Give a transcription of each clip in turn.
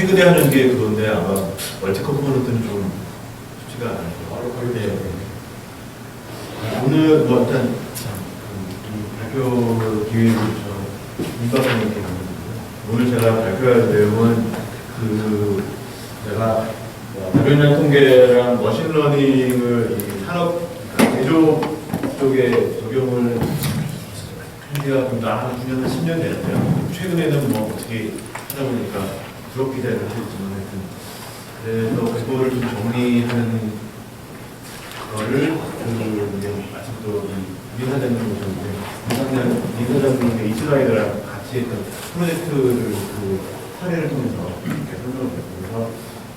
최근에 하는 게 그건데 아마 멀티 컴포넌트는 좀 쉽지가 않아요. 네. 오늘 뭐 일단 이 발표 기회를 임박하는 게 오늘 제가 발표할 내용은 제가 다변형 통계랑 머신러닝을 이 산업 제조 쪽에 적용을 한 지가 한 9년, 한 10년 됐는데요. 최근에는 뭐 어떻게 하다 보니까 부럽게 잘 하셨지만 하여튼 그래서 그거를 좀 정리하는 거를 아침부터 민 사장님 이사장님의 이스라엘이랑 같이 했던 프로젝트를 사례를 통해서 이렇게 설명을 그래서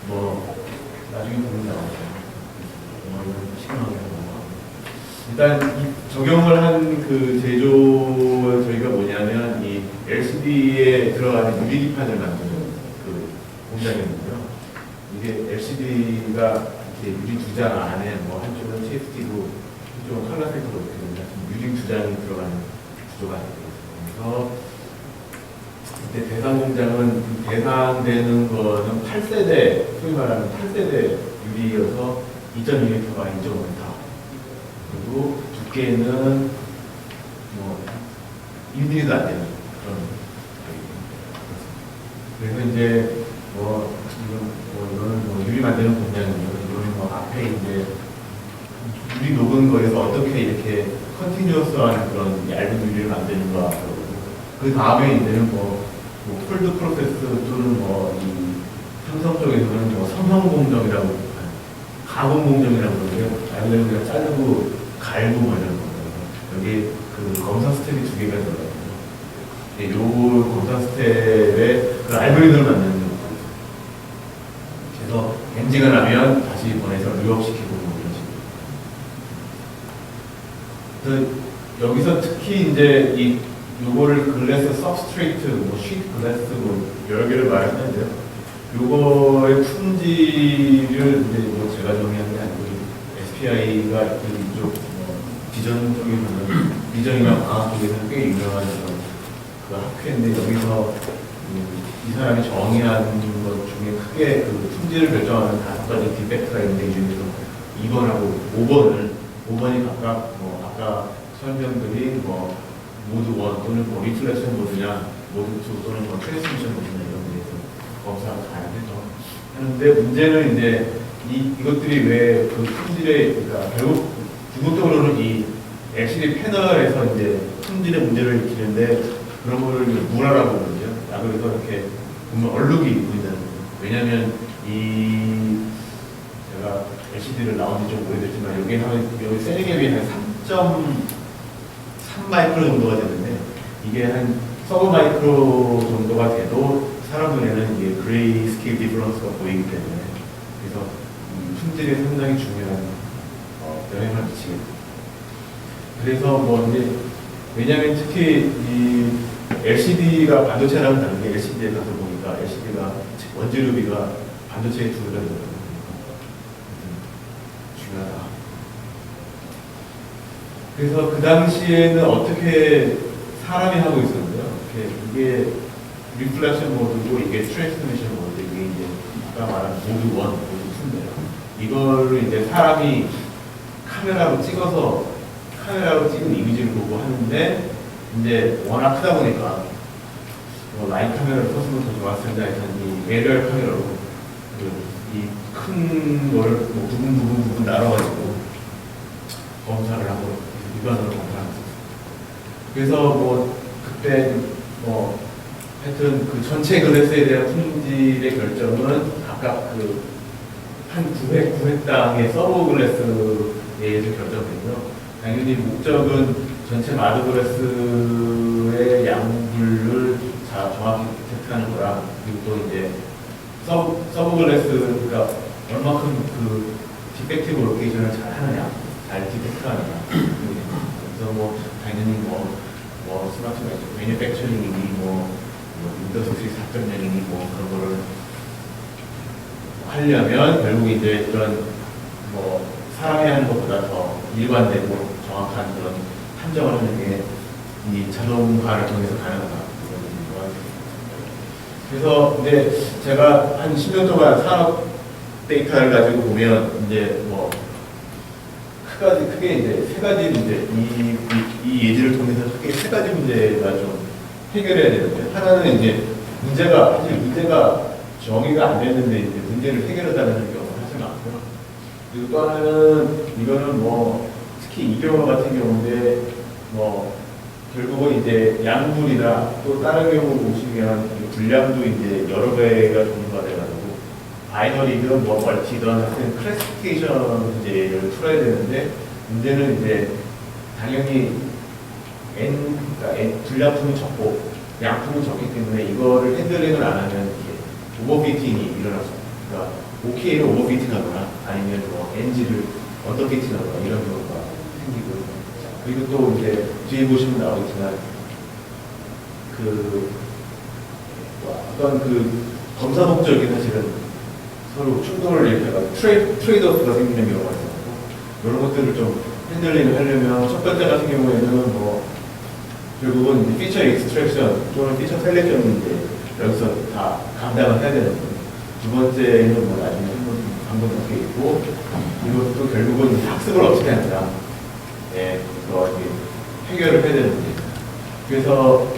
뭐 나중에 보면 나오죠. 일단 이 적용을 한 제조 저희가 뭐냐면 이 LCD에 들어가는 유리기판을 만드는 공장이었는데요. 이게 LCD가 이렇게 유리 2장 안에 뭐 한쪽은 TFT고 한쪽은 칼라색으로 이렇게 되면 유리 2장이 들어가는 구조가 되어 있어요. 그래서 이때 대상 공장은 대상되는 거는 8세대, 소위 말하는 8세대 유리여서 2.2m가 2.5m. 그리고 두께는 뭐 1mm도 안 되는 그런. 그래서 이제 이거는 유리 만드는 공장이고, 이거는 앞에 이제 유리 녹은 거에서 어떻게 이렇게 컨티뉴어스한 그런 얇은 유리를 만드는가. 그 다음에 이제는 폴드 프로세스 또는 이 삼성 쪽에서는 성형 공정이라고, 가공 공정이라고 그러는데요. 말 그대로 그냥 자르고 갈고 뭐 이런 거예요. 여기 검사 스텝이 2개가 들어가요. 요 검사 스텝에 알고리즘을 만드는 거예요. 그래서 엔지가 나면 다시 보내서 유업시키고 뭐 이런 식으로. 여기서 특히 이제 요거를 글래스 서브스트레이트, 쉿 글래스 여러 개를 말했는데요. 요거의 품질을 이제 제가 정의한 게 아니고 SPI가 이쪽 비전 쪽에 보면 비전이나 광학 쪽에서는 꽤 유명한 그 학회인데 여기서 이 사람이 정의한 것 중에 크게 품질을 결정하는 5가지 디펙트가 있는데 이 중에서 2번하고 5번이 각각 아까 설명드린 모드 1 또는 리플렉션 모드냐 모드 2 또는 트랜스미션 모드냐 이런 데에서 검사가 가능해서 하는데 문제는 이제 이것들이 왜 품질에 그러니까 결국 궁극적으로는 이 LCD 패널에서 이제 품질의 문제를 일으키는데 그런 거를 무라라고 그러죠. 그래서 이렇게 보면 얼룩이 보인다는 거예요. 왜냐하면 제가 LCD를 나온 지 좀 오래됐지만 여기 세링에 비해 한 3.3 마이크로 정도가 되는데 이게 한 서브 마이크로 정도가 돼도 사람 눈에는 이게 그레이 스케일 디퍼런스가 보이기 때문에 그래서 품질에 상당히 중요한 영향을 미치겠죠. 그래서 이제 왜냐하면 특히 이 LCD가 반도체랑은 다른 게 LCD에 가서 보니까 LCD가 원재료비가 반도체의 2배가 되거든요. 중요하다. 그래서 그 당시에는 어떻게 사람이 하고 있었는데요. 이게 리플렉션 모드고 이게 트랜스미션 모드, 이게 이제 아까 말한 모드 1, 모드 2인데요. 이거를 이제 사람이 카메라로 찍은 이미지를 보고 하는데 이제 워낙 크다 보니까 라인 카메라를 썼으면 더 좋았을 텐데 하여튼 이 매뉴얼 카메라로 이 큰 거를 부분 나눠가지고 검사를 하고 육안으로 검사하고 그래서 그때 하여튼 전체 글래스에 대한 품질의 결정은 각각 한 9획당의 서브 글래스에 의해서 결정되고요. 당연히 목적은 전체 마드 글래스의 양분을 정확히 디텍트하는 거라 그리고 또 이제 서브 글래스가 얼마큼 디펙티브 로케이션을 잘 하느냐, 잘 디텍트하느냐. 그래서 당연히 스마트가 있죠. 매니팩처링이니 인더스트리 4.0이니 그런 거를 하려면 결국 이제 그런 사람이 하는 것보다 더 일관되고 정확한 그런 판정을 하는 게 이 자동화를 통해서 가능하다. 그래서 근데 제가 한 10년 동안 산업 데이터를 가지고 보면 이제 뭐 크게 이제 세 가지 문제, 이 예제를 통해서 크게 세 가지 문제가 좀 해결해야 되는데, 하나는 이제 문제가 정의가 안 됐는데 이제 문제를 해결하다는 경우가 사실 많고요. 그리고 또 하나는 이거는 뭐 특히 이 경우 같은 경우인데 뭐 결국은 이제 양분이나 또 다른 경우 보시면 분량도 이제 여러 개가 종류가 돼가지고 바이너리든 뭐 멀티든 하여튼 클래시피케이션 문제를 풀어야 되는데, 문제는 이제 당연히 그러니까 분량품이 적고 양품이 적기 때문에 이거를 핸들링을 안 하면 이게 오버피팅이 일어났습니다. 그러니까 OK를 오버피팅하거나 아니면 뭐 NG를 언더피팅하거나 이런 경우가 생기고요. 그리고 또 이제 뒤에 보시면 나오겠지만 어떤 검사 목적이 사실은 서로 충돌을 일으켜서 트레이드오프가 생기는 경우가 있어요. 이런 것들을 좀 핸들링을 하려면 첫 번째 같은 경우에는 뭐 결국은 이제 피처 익스트랙션 또는 피처 셀렉션을 이제 여기서 다 감당을 해야 되는 거예요. 두 번째는 뭐 나중에 한번 어떻게 있고, 이것도 결국은 학습을 어떻게 하느냐, 그거 해결을 해야 되는 문제입니다. 그래서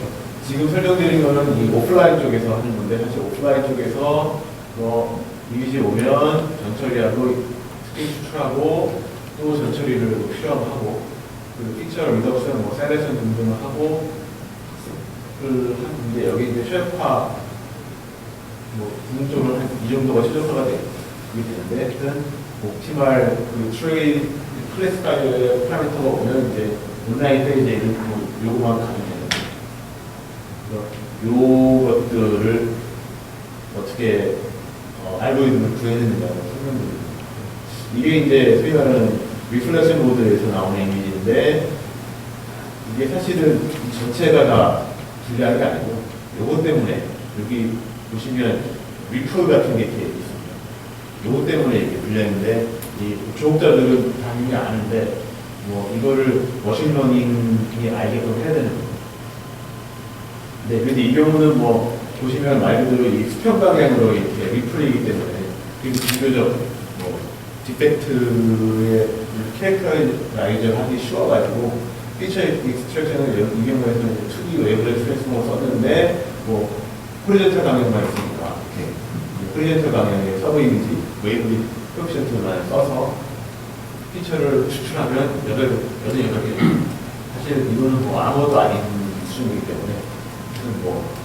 지금 설명드린 거는 이 오프라인 쪽에서 하는 건데, 사실 오프라인 쪽에서 뭐 이미지 오면 전처리하고 특징 추출하고 또 전처리를 필요하고 그 피처 리덕션, 뭐 셀렉션 등등을 하고 이제 여기 이제 최적화 뭐 부분적으로 한 이 정도가 최적화가 되는데, 하여튼 옵티말 클래스파이어의 파라미터가 오면 이제 온라인 페이지에는 요거만 가면 되는 거예요. 요것들을 어떻게 알고리즘을 구해내는가를 설명드립니다. 이게 이제 소위 말하는 리플렉션 모드에서 나오는 이미지인데, 이게 사실은 이 전체가 다 불리한 게 아니고 요것 때문에 여기 보시면 리플 같은 게 이렇게 있습니다. 요것 때문에 이게 불리한데, 이 조업자들은 당연히 아는데 뭐 이거를 머신러닝이 알게끔 해야 되는 거예요. 네, 근데 이 경우는 뭐 보시면 말 그대로 이 수평 방향으로 이렇게 리플이기 때문에, 그리고 비교적 뭐 디펙트의 캐릭터라이저 하기 쉬워가지고 피처 익스트랙션을 이 경우에서는 2D 웨이브레스 트랜스포머 썼는데 뭐 호리젠탈 방향만 있으니까 이렇게 호리젠탈 방향의 서브 이미지 웨이브 코에피션트만 써서 피처를 추출하면 8개. 사실 이거는 뭐 아무것도 아닌 수준이기 때문에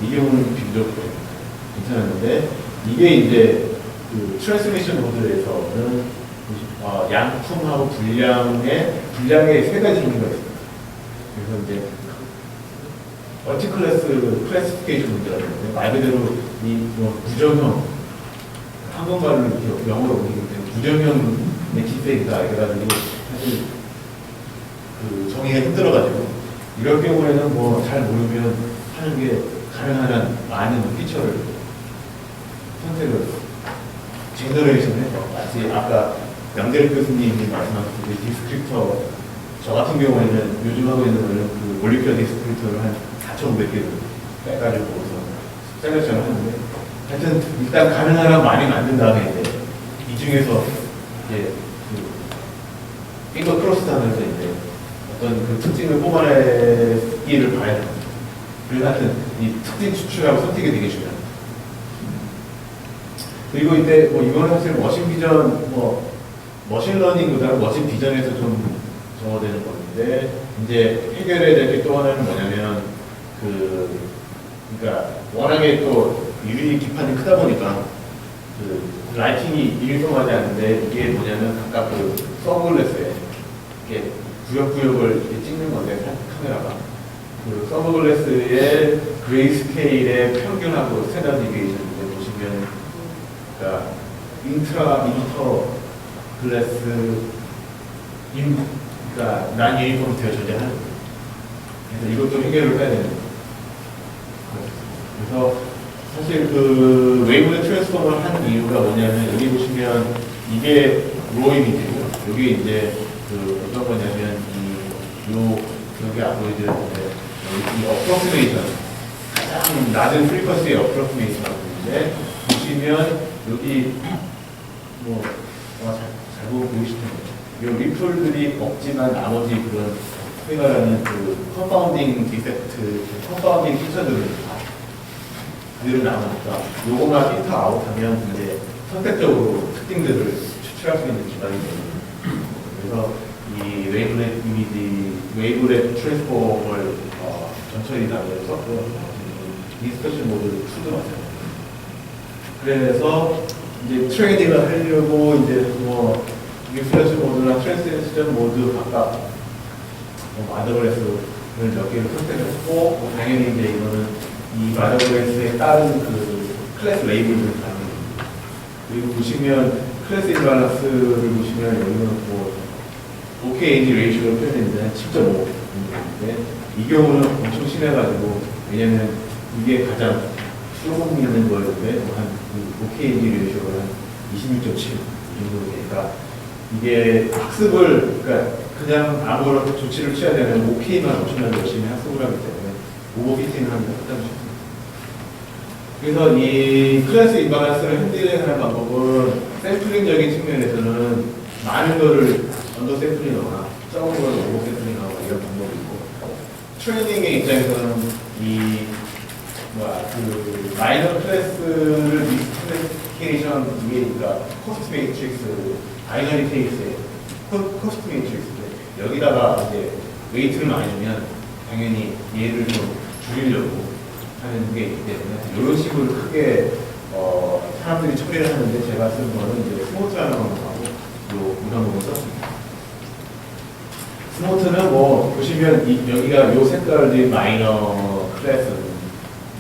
이 경우는 비교적 괜찮았는데, 이게 이제 그 트랜스미션 모드에서는 양품하고 분량의 세 가지 종류가 있습니다. 그래서 이제 멀티클래스 클래시피케이션 문제가 있는데, 말 그대로 뭐 부정형 한국말로 이렇게 영어로 옮기기 때문에 부정형의 디페이크다 이래가지고 사실 그 정의가 힘들어가지고, 이럴 경우에는 뭐 잘 모르면 하는 게 가능한 한 많은 피처를 선택을 제너레이션해서, 마치 아까 양대리 교수님이 말씀하신 그 디스크립터, 저 같은 경우에는 요즘 하고 있는 거는 그 몰리큘러 디스크립터를 한 4,500개를 빼가지고 셀렉션을 하는데, 하여튼 일단 가능한 한 많이 만든 다음에 이제 이 중에서 이제 그 핑거 크로스 하면서 이제 어떤 그 특징을 뽑아내기를 봐야 됩니다. 그래서 하여튼 이 특징 추출하고 선택이 되게 중요합니다. 그리고 이제 뭐 이거는 사실 머신 비전, 뭐 머신러닝보다는 머신 비전에서 좀 정화되는 건데, 이제 해결해야 될 게 또 하나는 뭐냐면 그러니까 워낙에 또 유리 기판이 크다 보니까 그 라이팅이 일정하지 않는데, 이게 뭐냐면 각각 그 서브글래스에 이렇게 구역구역을 이렇게 찍는 건데, 카메라가 그 서브글래스의 그레이스케일의 평균하고 스탠다드 디비에이션을 보시면, 그러니까 인터 글래스 그러니까 난 유니폼트가 존재하는 거예요. 그래서 이것도 해결을 해야 되는 거예요. 그래서 사실 그 웨이브 트랜스포머를 한 이유가 뭐냐면, 여기 보시면 이게 로 이미지고, 여기 이제 그 어떤 거냐면 여기 안 보이죠? 이 어프로시메이션, 가장 가장 낮은 프리퀀시의 어프로크메이션 하는데 보시면 여기 뭐 잘 보고 보이실 텐데 이 리플들이 없지만 나머지 그런 소위말하는 그 컨파운딩 디펙트, 컨파운딩 피처들은 다 그대로 나오니까 요거만 필터 아웃하면 이제 선택적으로 특징들을 추출할 수 있는 기반이 됩니다. 그래서 이 웨이브렛 이미지, 웨이브렛 트랜스폼을 전처리 단위에서 디스커션 모드를 추동하죠. 그래서 이제 트레이딩을 하려고 이제 뭐 리플렉션 모드나 트랜스전 모드 각각 마더그래스를 몇 개를 선택했고 당연히 이제 이거는 이 마더그래스에 따른 그 클래스 레이블들을 다릅니다. 그리고 보시면 클래스 인밸런스를 보시면 여기는 뭐 OKAG 레이쇼로 표현했는데 10.5인데 이 경우는 엄청 심해가지고 왜냐면 이게 가장 수록이 있는 거였는데 한 OKAG 레이쇼가 한 26.7 정도 되니까 이게 학습을 그러니까 그냥 아무런 조치를 취해야 되면 OK만 엄청나게 열심히 학습을 하기 때문에 오버피팅을 하는 게 가장 쉽습니다. 그래서 이 클래스 인밸런스를 핸들링하는 방법은 샘플링적인 측면에서는 많은 거를 언더 샘플링하거나 적은 걸 오버 샘플링하거나 이런 방법이 있고 트레이닝의 입장에서는 그 마이너 클래스를 미스클래시피케이션 위에 그러니까 코스트 매트릭스 바이너리 케이스에 코스트 매트릭스인데 여기다가 이제 웨이트를 많이 주면 당연히 얘를 좀 줄이려고 하는 게 있기 때문에 이런 식으로 크게 사람들이 처리를 하는데 제가 쓴 거는 이제 스모트라는 방법하고 이런 방법을 썼습니다. 스모트는 뭐 보시면 여기가 요 색깔들이 마이너 클래스,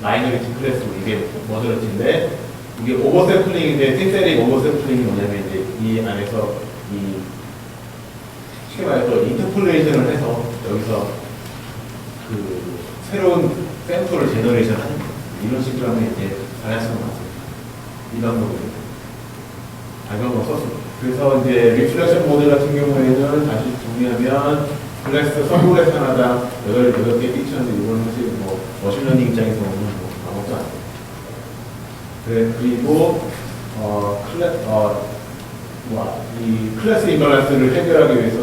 마이너리티 클래스 이게 머더러티인데 이게 오버샘플링인데 띵셀링 오버샘플링이 뭐냐면 이제 이 안에서 이 쉽게 말해서 인터폴레이션을 해서 여기서 그 새로운 샘플을 제너레이션 하는 거예요. 이런 식으로 하면 이제 가능성이 많습니다. 이 방법입니다. 이 방법을 썼습니다. 그래서 이제 리플렉션 모델 같은 경우에는 다시 정리하면 글래스, 선글래스 하나당 8개 피처인데 이건 사실 뭐 머신러닝 입장에서 보면 뭐 아무것도 아니에요. 그리고 이 클래스 인밸런스를 해결하기 위해서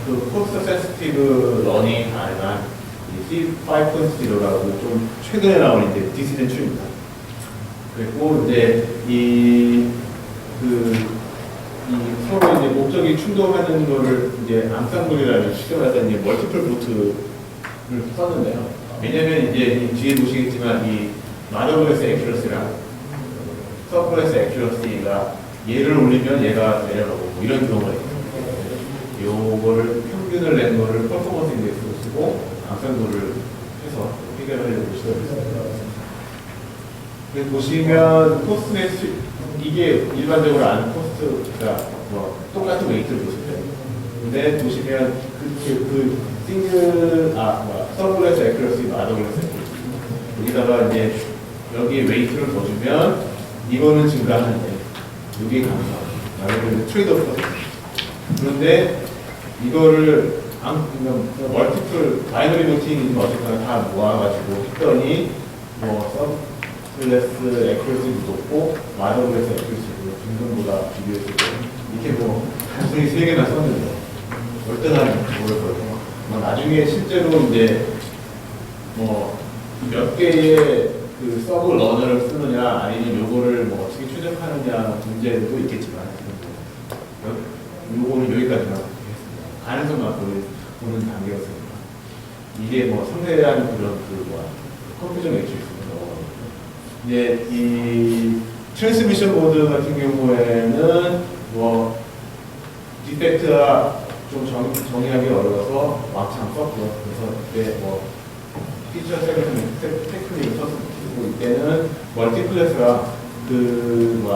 그 코스트 센시티브 러닝 가능한 C5.0라고 좀 최근에 나온 이제 디시전 툴입니다. 그리고 이제 서로 이제 목적이 충돌하는 거를 이제 암상블이라는 쉽게 말해서 이제 멀티플 보트를 썼는데요. 왜냐면 이제 뒤에 보시겠지만 이 마더그래스 액큐러시랑 서브그래스 액큐러시가 얘를 올리면 얘가 내려가고 뭐 이런 경우가 있어요. 요거를 평균을 낸 거를 퍼포먼스 인덱스로 쓰고 암상도를 해서 해결하려고 시도했습니다. 그래서 보시면 코스트 매트릭스 이게 일반적으로 아는 코스트가 뭐 똑같은 웨이트를 보실 때요. 근데 보시면 서브글래스 액큐러시, 마더글래스 액큐러시 여기다가 이제 여기에 웨이트를 더 주면 이거는 증가하는데 이게 감소하는 트레이드오프가 됩니다. 그런데 이거를 멀티플 바이너리 모팅이 어쨌거나 다 모아가지고 했더니 뭐 서브글래스 액큐러시도 높고 마더글래스 액큐러시도 중등보다 비교했을 때 이렇게 뭐 단순히 3개나 썼는데 월등한 뭐를 거예요. 나중에 실제로 이제 뭐 몇 개의 그 서브 러너를 쓰느냐 아니면 요거를 뭐 어떻게 추적하느냐 문제도 있겠지만 요거는 여기까지만 하겠습니다. 가능성만 보는 단계였습니다. 이게 뭐 상세한 그런 컴퓨터 매트릭스입니다. 이제 이 트랜스미션 모드 같은 경우에는 뭐 디펙트가 좀 정의하기 어려워서 왕창 썼고요. 그래서 이때 뭐 피처 셀렉션 테크닉을 썼고 이때는 멀티플렉스가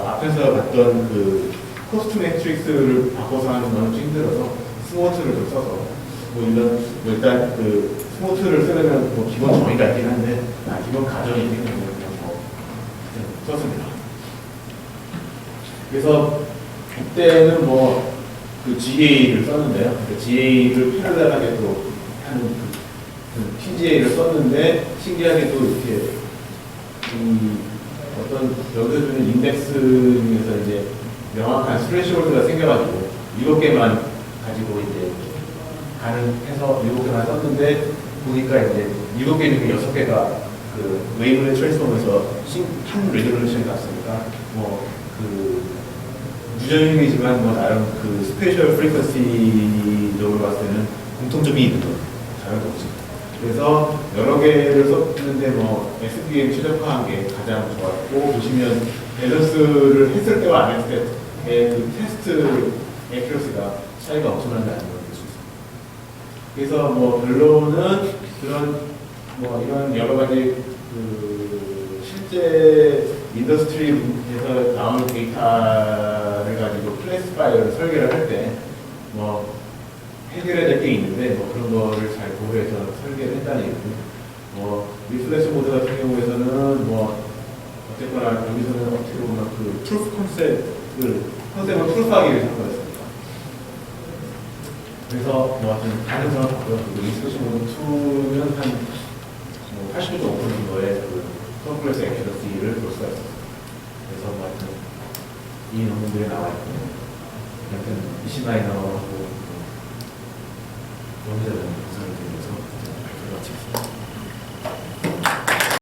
앞에서 봤던 그 코스트 매트릭스를 바꿔서 하는 건 좀 힘들어서 스모트를 좀 써서 일단 그 스모트를 쓰려면 뭐 기본 정의가 있긴 한데 기본 가정이 있는 경우는 그냥 썼습니다. 그래서 그때는 뭐 그 GA를 썼는데요. 그 GA를 패러달하게 또 하는 TGA를 썼는데 신기하게 또 이렇게 이 어떤 여기서 주는 인덱스 중에서 이제 명확한 스트레시홀드가 생겨가지고 7개만 가지고 이제 가능해서 7개만 썼는데 보니까 이제 7개 중에 6개가 그 웨이브레 트랜스폼에서 한 레졸루션이 났으니까 뭐 그 무전형이지만 뭐 나름 그 스페셜 프리퀀시적으로 봤을 때는 공통점이 있는 거죠. 자연동식. 그래서 여러 개를 썼는데 뭐 SBM 최적화한 게 가장 좋았고 보시면 밸런스를 했을 때와 안 했을 때의 그 테스트 액큐러시가 차이가 엄청난다는 걸 볼 수 있습니다. 그래서 뭐 결론은 그런 뭐 이런 여러 가지 그 실제 인더스트리에서 나오는 데이터를 가지고 클래시파이어를 설계를 할 때 뭐 해결해야 될 게 있는데 뭐 그런 거를 잘 고려해서 설계를 했다는 얘기고 뭐 리플렉스 모드 같은 경우에서는 뭐 어쨌거나 여기서는 어떻게 보면 그 프루프 컨셉을 프루프하기 위해서 한 거였습니다. 그래서 뭐 하여튼 가능성을 봤고요. 그리고 리플렉스 모드 2는 한 80% 정도의 그 컴플렉스 액큐러시를 볼 수가 있었어요. 그래서 뭐 하여튼 이 논문들이 나와 있고 하여튼 이시마이너하고 연구자들은 부상을 드리면서 발표를 마치겠습니다.